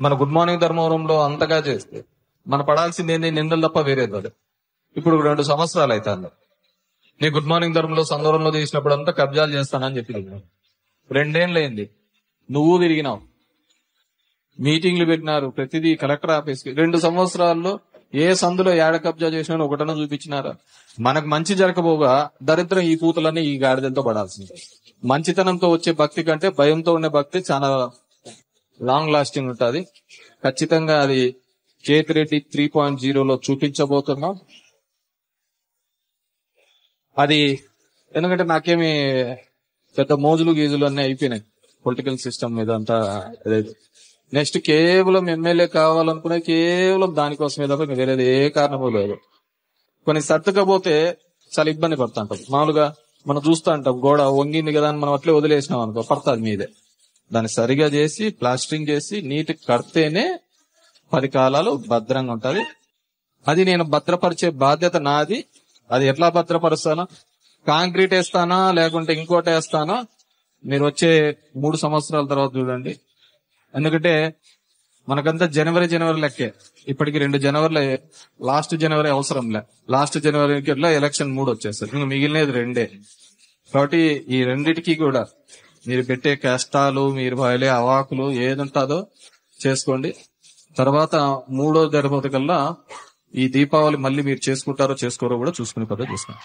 మన good morning ధర్మవరంలో అంతగా చేస్తే మన పడాల్సింది ఏంది, నిందలు తప్ప వేరేది కాదు. ఇప్పుడు 2 సంవత్సరాలు అవుతాను. నీ గుడ్ మార్నింగ్ ధర్మంలో సందర్భంలో తీసినప్పుడు అంతా కబ్జాలు చేస్తానని చెప్పి 2 ఏళ్ళు అయింది. నువ్వు తిరిగినావు, మీటింగ్లు పెట్టినారు, ప్రతిదీ కలెక్టర్ ఆఫీస్ కి. 2 సంవత్సరాల్లో ఏ సందులో ఏడ కబ్జా చేసినా ఒకటన చూపించినారా? మనకు మంచి జరగబోగా దరిద్రం ఈ కూతులన్నీ ఈ గాడిదలతో పడాల్సింది. మంచితనంతో వచ్చే భక్తి కంటే భయంతో ఉండే భక్తి చాలా లాంగ్ లాస్టింగ్ ఉంటుంది. ఖచ్చితంగా అది కేతిరెడ్డి 3.0లో చూపించబోతున్నాం. అది ఎందుకంటే నాకేమి పెద్ద మోజులు గీజులు అన్నీ అయిపోయినాయి పొలిటికల్ సిస్టమ్ మీద అంతా. నెక్స్ట్ కేవలం ఎమ్మెల్యే కావాలనుకునే కేవలం దానికోసమే తప్ప వేరేది ఏ కారణమో లేదు. కొన్ని సర్దుకపోతే చాలా ఇబ్బంది పడతా ఉంటాం. మామూలుగా మనం చూస్తూ ఉంటాం, గోడ వంగింది కదా అని మనం అట్లే వదిలేసినాం అనుకో, పడుతుంది మీదే. దాన్ని సరిగా చేసి ప్లాస్టరింగ్ చేసి నీట్ కడితేనే 10 కాలాలు భద్రంగా ఉంటది. అది నేను భద్రపరిచే బాధ్యత నాది. అది ఎట్లా భద్రపరుస్తానో, కాంక్రీట్ వేస్తానా లేకుంటే ఇంకోటి వేస్తానా మీరు వచ్చే 3 సంవత్సరాల తర్వాత చూడండి. ఎందుకంటే మనకంతా జనవరి లెక్కే. ఇప్పటికి 2 జనవరిలో, లాస్ట్ జనవరి అవసరం లే, లాస్ట్ జనవరికి ఎలక్షన్ 3 వచ్చేస్తారు. ఇంకా మిగిలినది 2. కాబట్టి ఈ రెండిటికి కూడా మీరు పెట్టే కష్టాలు, మీరు బయలే అవాకులు ఏదుంటాదో చేసుకోండి. తర్వాత 3వ తరగతి కల్లా ఈ దీపావళి మళ్ళీ మీరు చేసుకుంటారో చేసుకోరో కూడా చూసుకునే పద్ధతి చూసుకోండి.